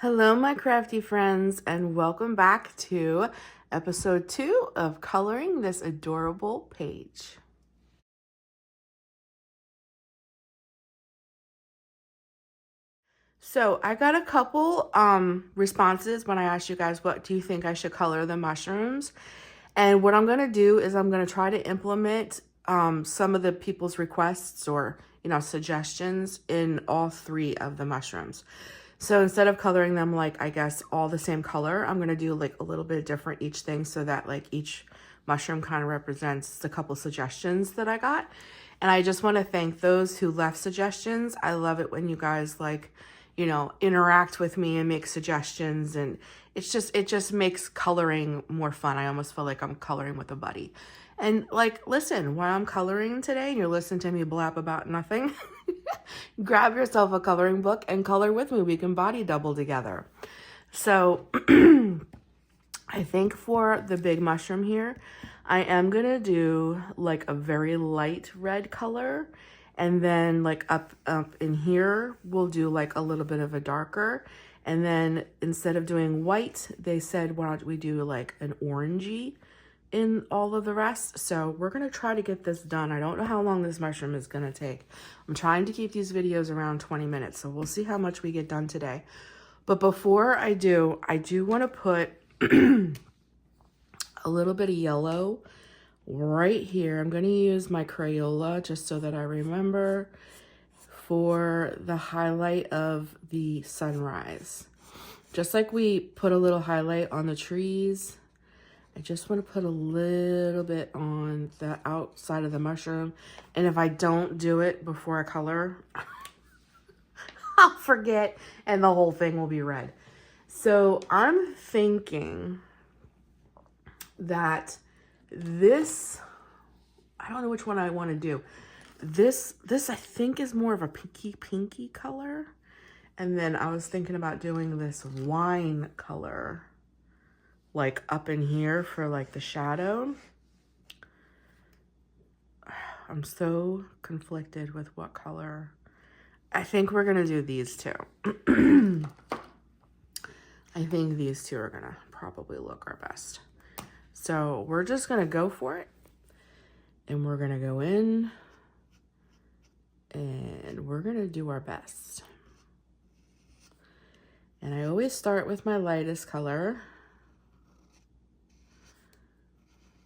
Hello, my crafty friends, and welcome back to episode 2 of coloring this adorable page. So I got a couple responses when I asked you guys, what do you think I should color the mushrooms? And what I'm going to do is I'm going to try to implement some of the people's requests or, suggestions in all 3 of the mushrooms. So instead of coloring them like, I guess, all the same color, I'm going to do like a little bit different each thing so that like each mushroom kind of represents the couple suggestions that I got. And I just want to thank those who left suggestions. I love it when you guys interact with me and make suggestions, and it just makes coloring more fun. I almost feel like I'm coloring with a buddy. And like, listen, while I'm coloring today and you're listening to me blab about nothing, grab yourself a coloring book and color with me. We can body double together. So I think for the big mushroom here, I am going to do like a very light red color. And then like up in here, we'll do like a little bit of a darker. And then instead of doing white, they said, why don't we do like an orangey in all of the rest? So we're going to try to get this done. I don't know how long this mushroom is going to take. I'm trying to keep these videos around 20 minutes. So we'll see how much we get done today. But before I do want to put a little bit of yellow right here. I'm going to use my Crayola just so that I remember for the highlight of the sunrise. Just like we put a little highlight on the trees, I just want to put a little bit on the outside of the mushroom. And if I don't do it before I color, I'll forget and the whole thing will be red. So I'm thinking that this, I don't know which one I want to do. This I think is more of a pinky color. And then I was thinking about doing this wine color like up in here for like the shadow. I'm so conflicted with what color. I think we're gonna do these two. I think these two are gonna probably look our best. So we're just gonna go for it. And we're gonna go in and we're gonna do our best. And I always start with my lightest color.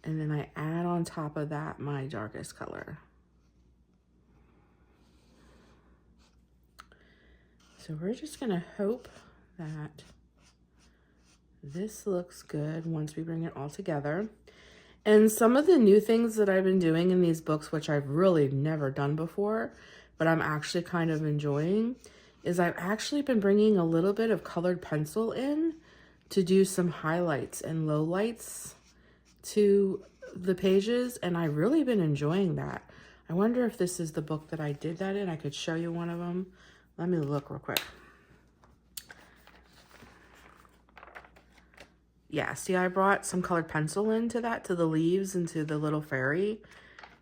And then I add on top of that my darkest color. So we're just gonna hope that this looks good once we bring it all together. And some of the new things that I've been doing in these books, which I've really never done before, but I'm actually kind of enjoying, is I've actually been bringing a little bit of colored pencil in to do some highlights and lowlights to the pages, and I've really been enjoying that. I wonder if this is the book that I did that in. I could show you one of them. Let me look real quick. Yeah, see, I brought some colored pencil into that, to the leaves and to the little fairy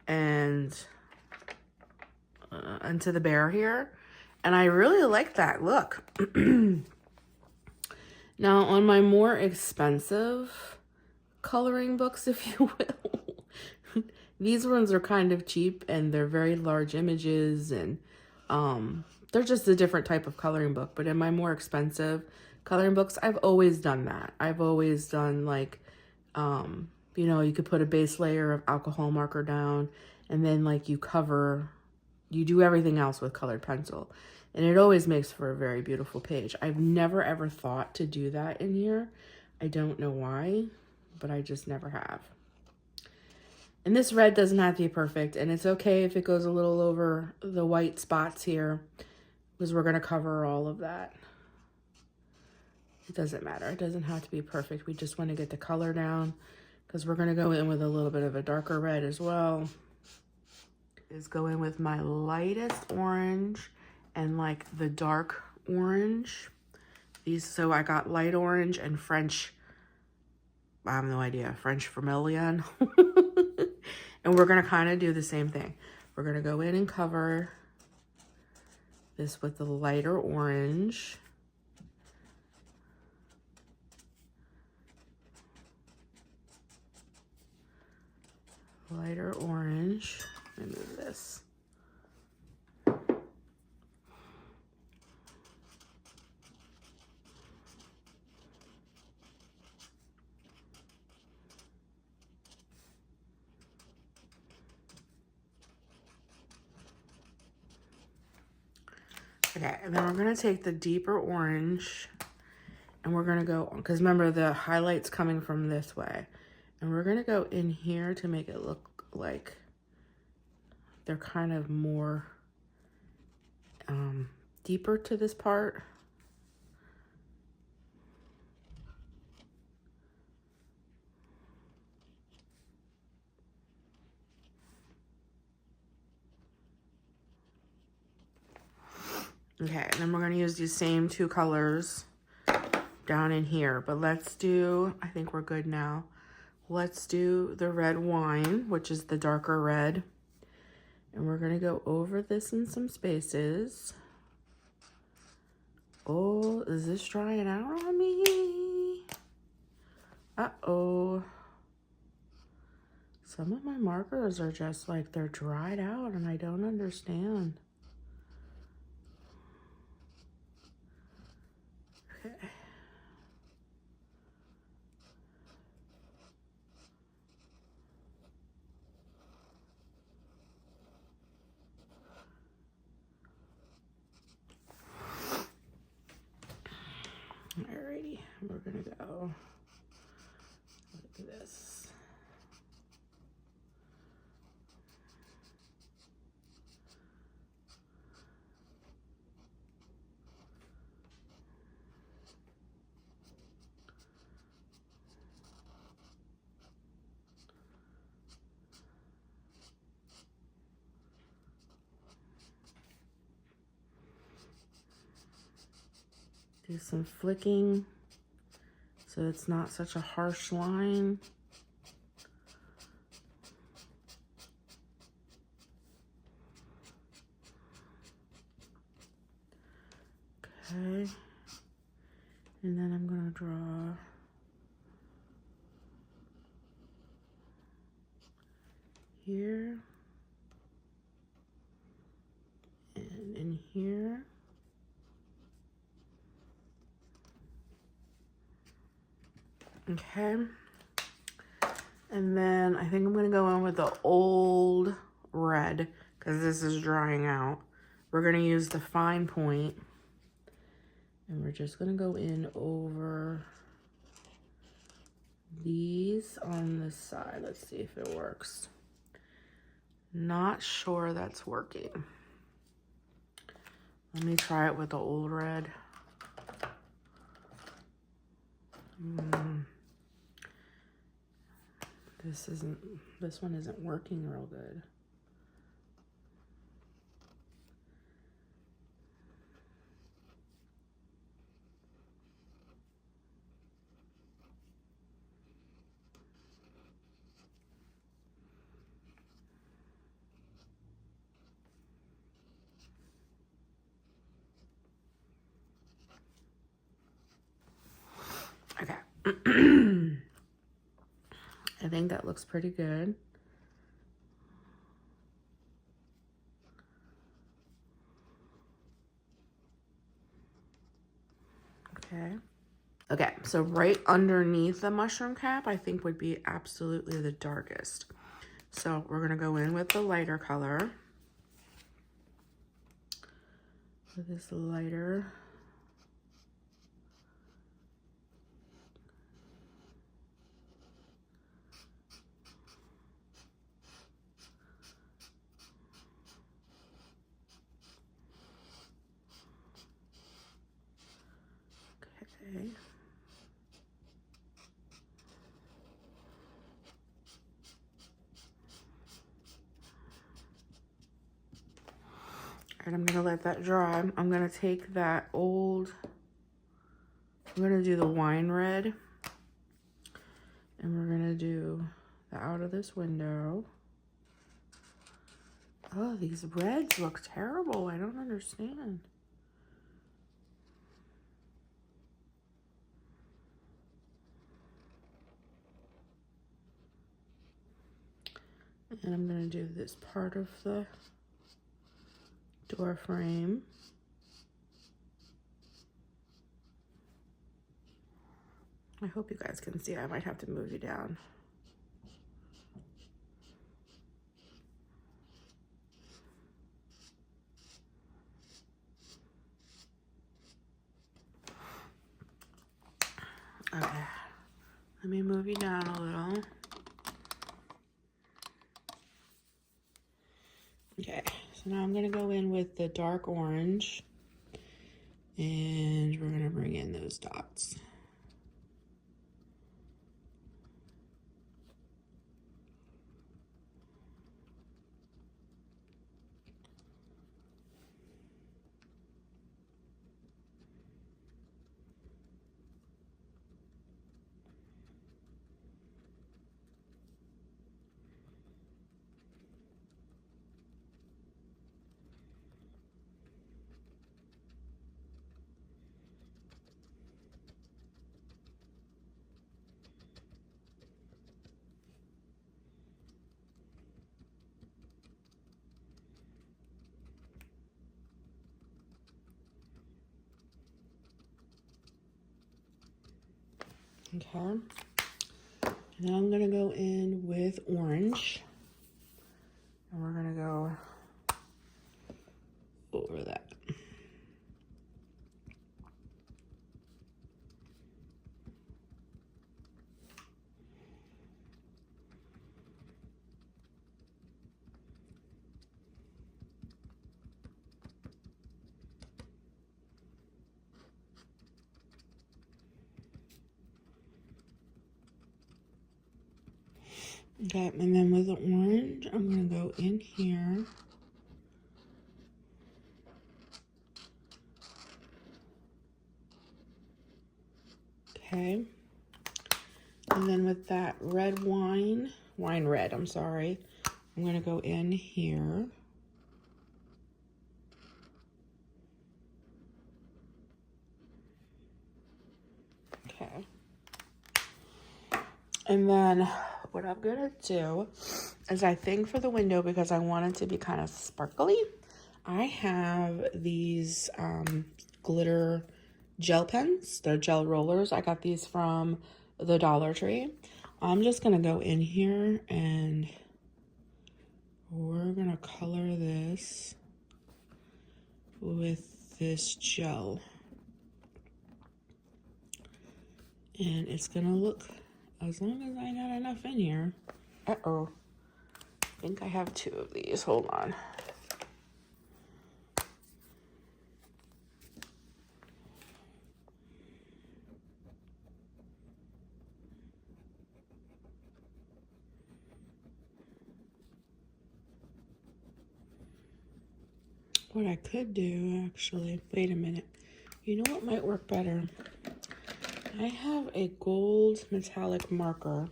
and to the bear here. And I really like that look. Now, on my more expensive coloring books, if you will, these ones are kind of cheap and they're very large images, and they're just a different type of coloring book. But in my more expensive coloring books, I've always done that. I've always done like, you could put a base layer of alcohol marker down, and then like you do everything else with colored pencil. And it always makes for a very beautiful page. I've never ever thought to do that in here. I don't know why, but I just never have. And this red doesn't have to be perfect, and it's okay if it goes a little over the white spots here, because we're going to cover all of that. It doesn't matter. It doesn't have to be perfect. We just want to get the color down, because we're going to go in with a little bit of a darker red as well. Is go in with my lightest orange and like the dark orange. So I got light orange and French, I have no idea, French vermilion. And we're going to kind of do the same thing. We're going to go in and cover this with the lighter orange. lighter orange. Let me move this. Okay, and then we're gonna take the deeper orange and we're gonna go, because remember the highlight's coming from this way. And we're gonna go in here to make it look like they're kind of more deeper to this part. Okay, and then we're gonna use these same two colors down in here, but let's do, I think we're good now. Let's do the red wine, which is the darker red. And we're gonna go over this in some spaces. Oh, is this drying out on me? Uh-oh. Some of my markers are just like, they're dried out and I don't understand. Okay. Alrighty, we're gonna go like this. Do some flicking so it's not such a harsh line. Okay, and then I'm gonna draw here and in here. Okay, and then I think I'm gonna go in with the old red because this is drying out. We're gonna use the fine point and we're just gonna go in over these on this side. Let's see if it works. Not sure that's working. Let me try it with the old red. This one isn't working real good. Okay. I think that looks pretty good. Okay. Okay, so right underneath the mushroom cap, I think would be absolutely the darkest. So we're gonna go in with the lighter color. With this lighter. Okay. And I'm gonna let that dry. I'm gonna take that old, I'm gonna do the wine red. And we're gonna do the out of this window. Oh, these reds look terrible. I don't understand. And I'm going to do this part of the door frame. I hope you guys can see. I might have to move you down. Okay, let me move you down a little. Okay, so now I'm gonna go in with the dark orange and we're gonna bring in those dots. Okay, and now I'm gonna go in with orange and we're gonna go over that. Okay, and then with the orange, I'm gonna go in here. Okay, and then with that red wine red, I'm sorry, I'm gonna go in here. Okay. And then what I'm gonna do is I think for the window, because I want it to be kind of sparkly, I have these glitter gel pens. They're gel rollers. I got these from the Dollar Tree. I'm just gonna go in here and we're gonna color this with this gel. And it's gonna look, as long as I got enough in here. Uh-oh. I think I have 2 of these. Hold on. What I could do, actually, wait a minute. You know what might work better? I have a gold metallic marker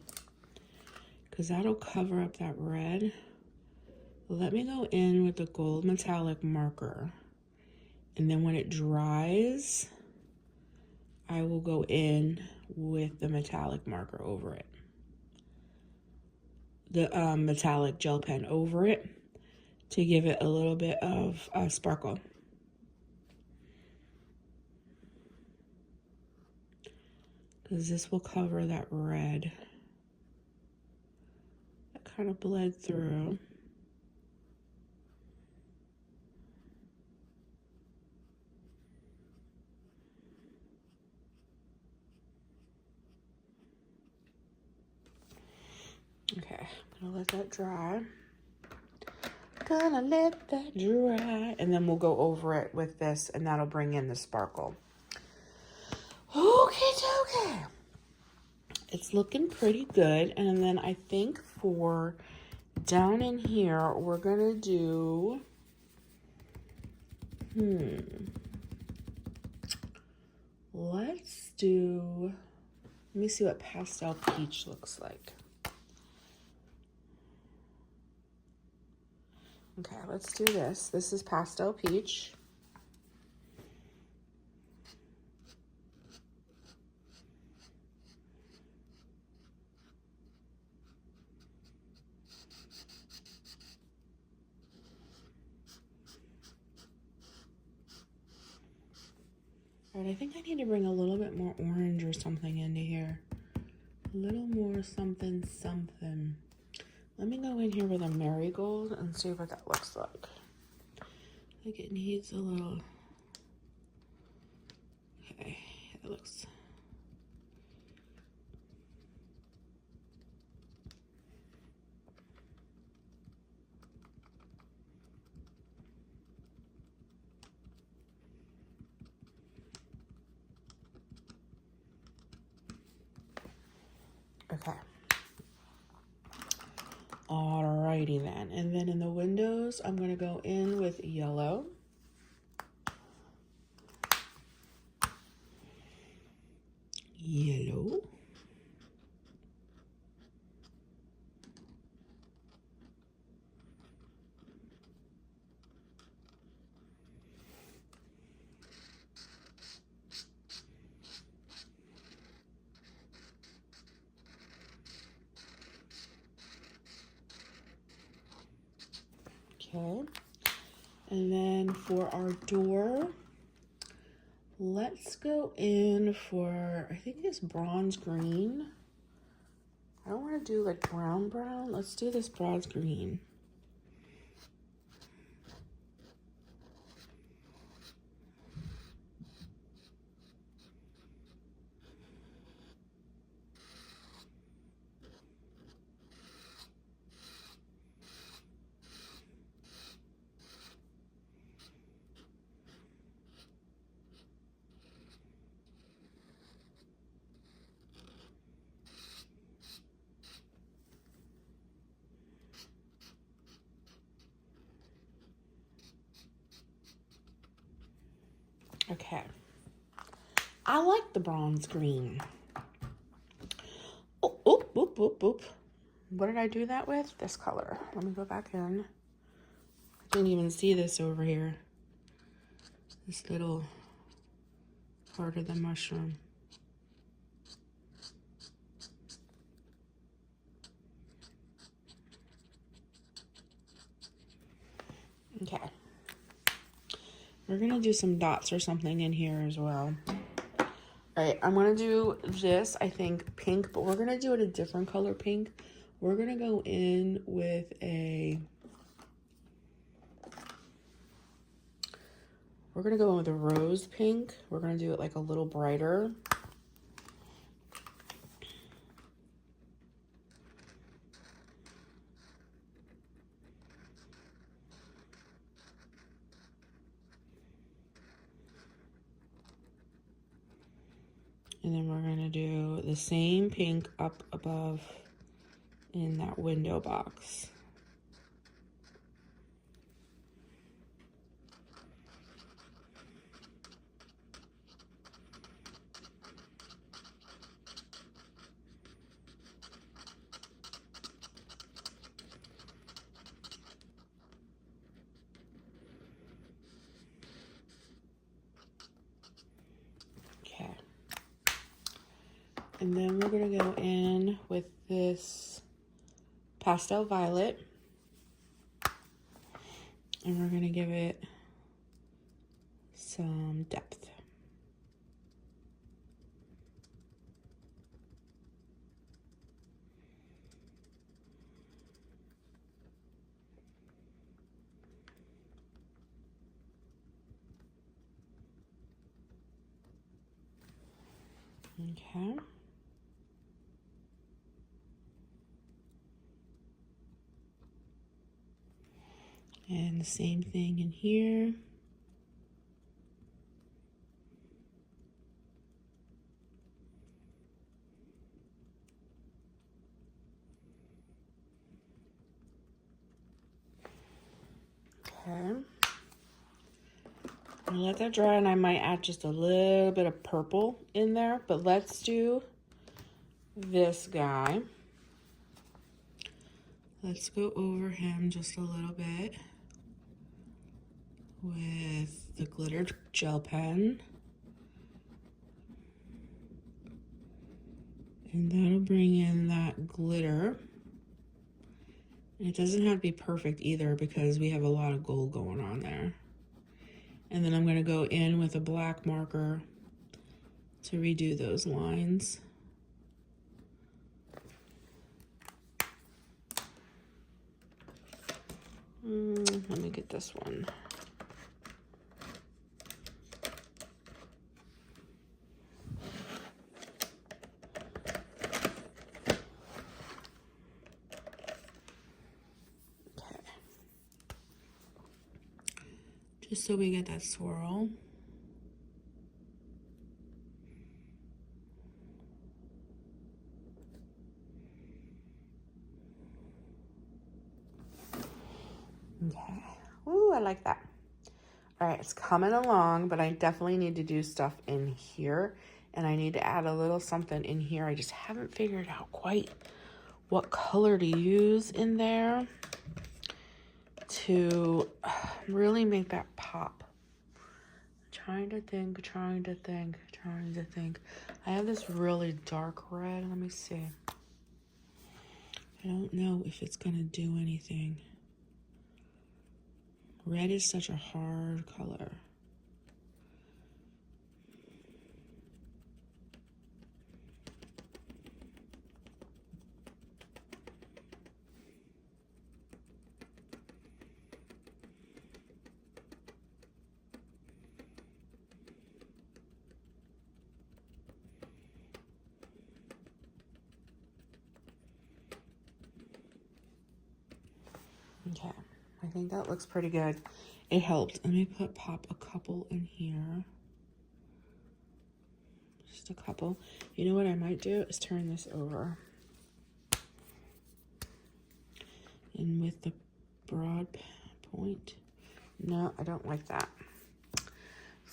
because that'll cover up that red. Let me go in with the gold metallic marker, and then when it dries, I will go in with the metallic marker over it. The metallic gel pen over it to give it a little bit of sparkle. Because this will cover that red that kind of bled through. Okay, I'm gonna let that dry. Gonna let that dry. And then we'll go over it with this and that'll bring in the sparkle. Okay. It's looking pretty good. And then I think for down in here, we're gonna do, let's do, let me see what pastel peach looks like. Okay, let's do this. This is pastel peach. But I think I need to bring a little bit more orange or something into here. A little more something, something. Let me go in here with a marigold and see what that looks like. I think it needs a little... Okay, it looks... Okay. Alrighty then. And then in the windows, I'm going to go in with yellow. Yellow. Okay, and then for our door, let's go in for, I think it's bronze green. I don't want to do like brown. Let's do this bronze green. Okay, I like the bronze green. Oh, oop, oop, oop, oop. What did I do that with? This color. Let me go back in. I didn't even see this over here. This little part of the mushroom. Okay. We're gonna do some dots or something in here as well. All right, I'm gonna do this, I think pink, but we're gonna do it a different color pink. We're gonna go in with a, we're gonna go in with a rose pink. We're gonna do it like a little brighter. And then we're gonna do the same pink up above in that window box. Okay. And then we're gonna go in with this pastel violet. And we're gonna give it some depth. Okay. And the same thing in here. Okay. I'll let that dry, and I might add just a little bit of purple in there, but let's do this guy. Let's go over him just a little bit with the glitter gel pen. And that'll bring in that glitter. It doesn't have to be perfect either because we have a lot of gold going on there. And then I'm gonna go in with a black marker to redo those lines. Let me get this one. Okay. Just so we get that swirl. Okay. Ooh, I like that. All right, it's coming along, but I definitely need to do stuff in here, and I need to add a little something in here. I just haven't figured out quite what color to use in there to really make that pop. Trying to think. I have this really dark red. Let me see. I don't know if it's gonna do anything. Red is such a hard color. Okay, I think that looks pretty good. It helped. Let me pop a couple in here. Just a couple. You know what I might do is turn this over. And with the broad point. No, I don't like that.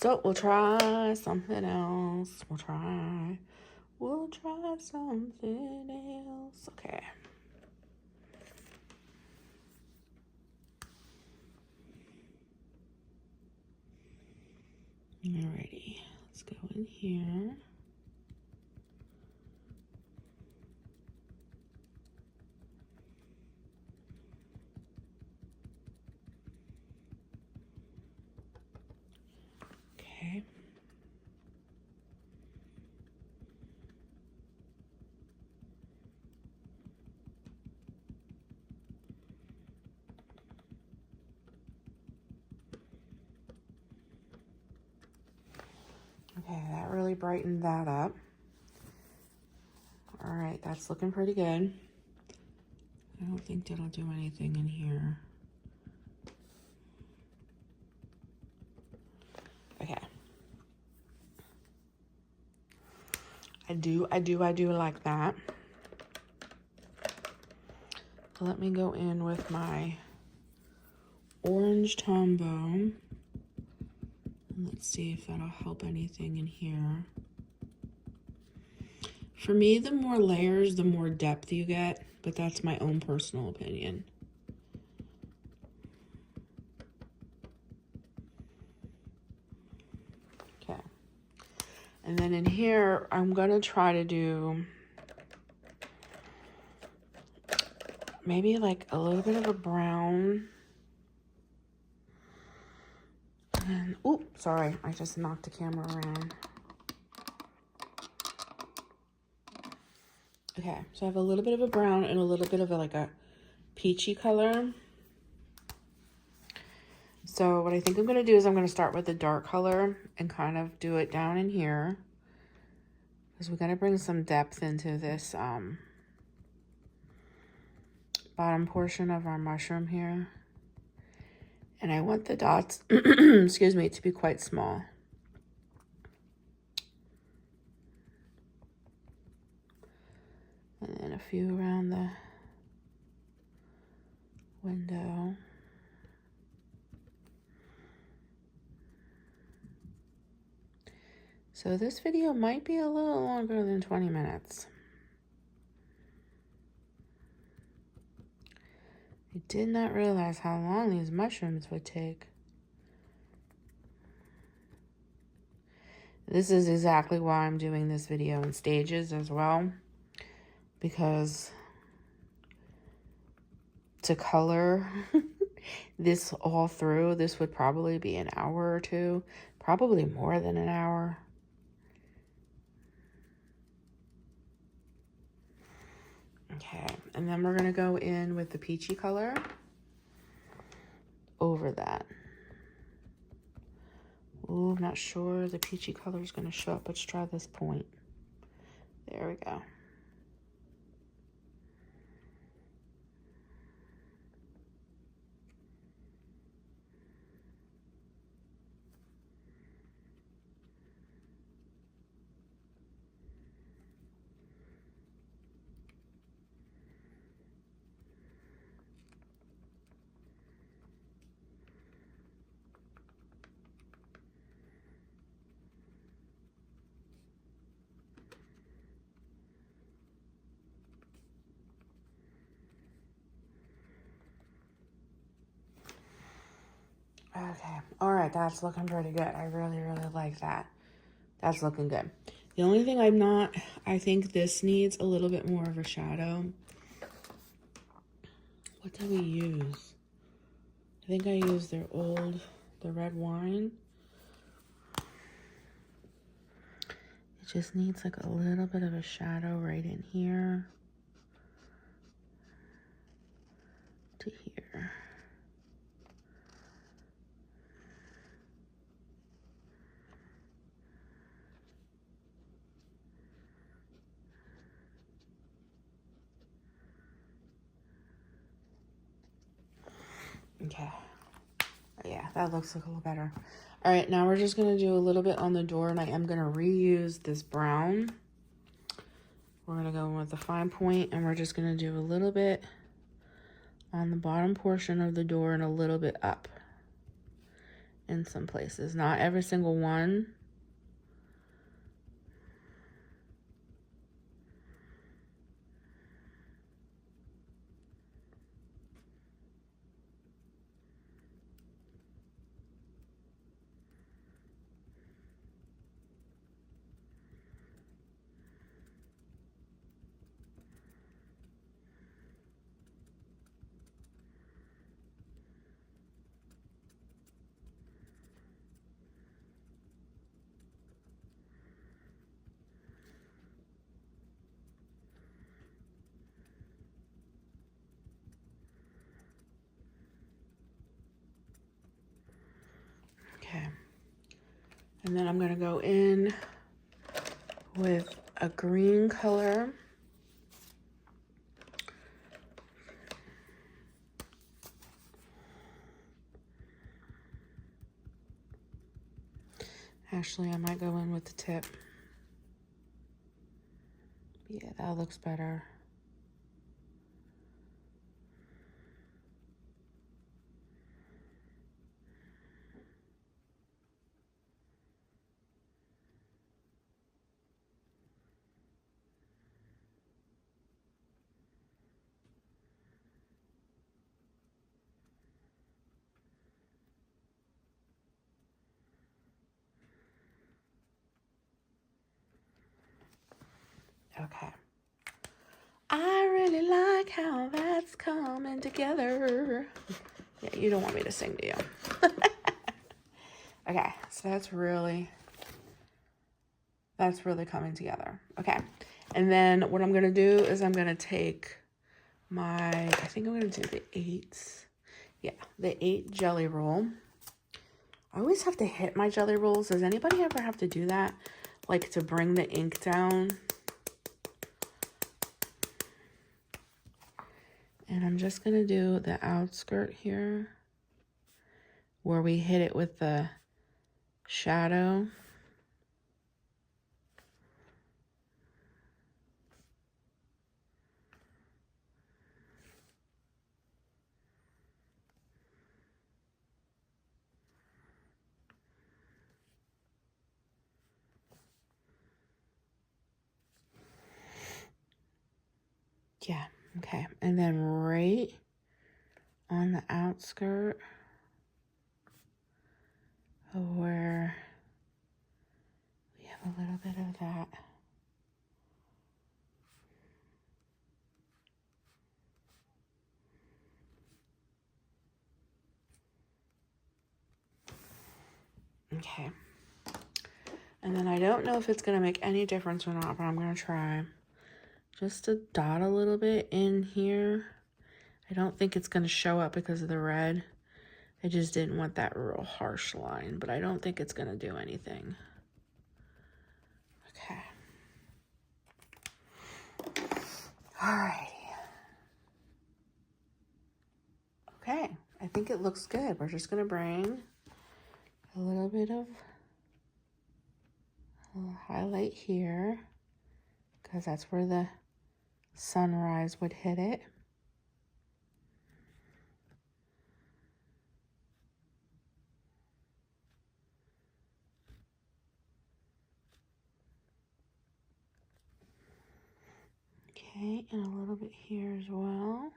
So we'll try something else. We'll try something else. Okay. Alrighty, let's go in here. Okay. Okay, that really brightened that up. All right, that's looking pretty good. I don't think that'll do anything in here. Okay. I do like that. So let me go in with my orange Tombow. Let's see if that'll help anything in here. For me, the more layers, the more depth you get, but that's my own personal opinion. Okay. And then in here, I'm gonna try to do maybe like a little bit of a brown. And, oops, sorry, I just knocked the camera around. Okay, so I have a little bit of a brown and a little bit of like a peachy color. So what I think I'm gonna do is I'm gonna start with the dark color and kind of do it down in here, because we're gonna bring some depth into this bottom portion of our mushroom here. And I want the dots, excuse me, to be quite small. And then a few around the window. So this video might be a little longer than 20 minutes. I did not realize how long these mushrooms would take. This is exactly why I'm doing this video in stages as well, because to color this all through, this would probably be an hour or two, probably more than an hour. Okay, and then we're gonna go in with the peachy color over that. Ooh, I'm not sure the peachy color is gonna show up. Let's try this point. There we go. Okay, all right, that's looking pretty good. I really, really like that. That's looking good. The only thing I think this needs a little bit more of a shadow. What did we use? I think I used the red wine. It just needs like a little bit of a shadow right in here to here. Okay. Yeah, that looks like a little better. All right, now we're just going to do a little bit on the door, and I am going to reuse this brown. We're going to go in with the fine point, and we're just going to do a little bit on the bottom portion of the door and a little bit up in some places. Not every single one. Okay. And then I'm going to go in with a green color. Actually, I might go in with the tip. Yeah, that looks better. Okay. I really like how that's coming together. Yeah, you don't want me to sing, do you? Okay, so that's really coming together. Okay, and then what I'm gonna do is I'm gonna take I think I'm gonna do the 8. Yeah, the 8 jelly roll. I always have to hit my jelly rolls. Does anybody ever have to do that? Like to bring the ink down? And I'm just gonna do the outskirt here where we hit it with the shadow. Yeah, okay. And then right on the outskirt of where we have a little bit of that. Okay. And then I don't know if it's going to make any difference or not, but I'm going to try. just to dot a little bit in here. I don't think it's going to show up because of the red. I just didn't want that real harsh line, but I don't think it's going to do anything. Okay. Alrighty. Okay, I think it looks good. We're just going to bring a little bit of highlight here because that's where the sunrise would hit it. Okay, and a little bit here as well.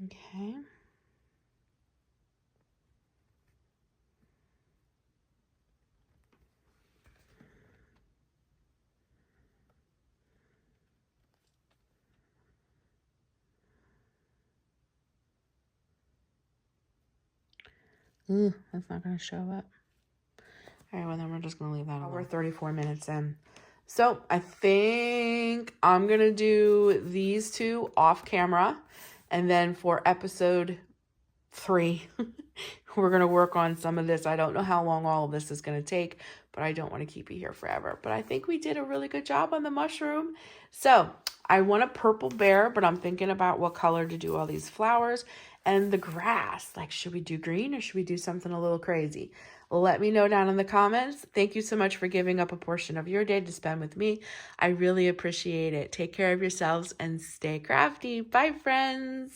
Okay. Ooh, that's not going to show up. All right, well, then we're just going to leave that alone. We're 34 minutes in. So I think I'm going to do these two off camera. And then for episode 3, we're going to work on some of this. I don't know how long all of this is going to take, but I don't want to keep you here forever. But I think we did a really good job on the mushroom. So I want a purple bear, but I'm thinking about what color to do all these flowers. And the grass, like, should we do green or should we do something a little crazy? Let me know down in the comments. Thank you so much for giving up a portion of your day to spend with me. I really appreciate it. Take care of yourselves and stay crafty. Bye, friends.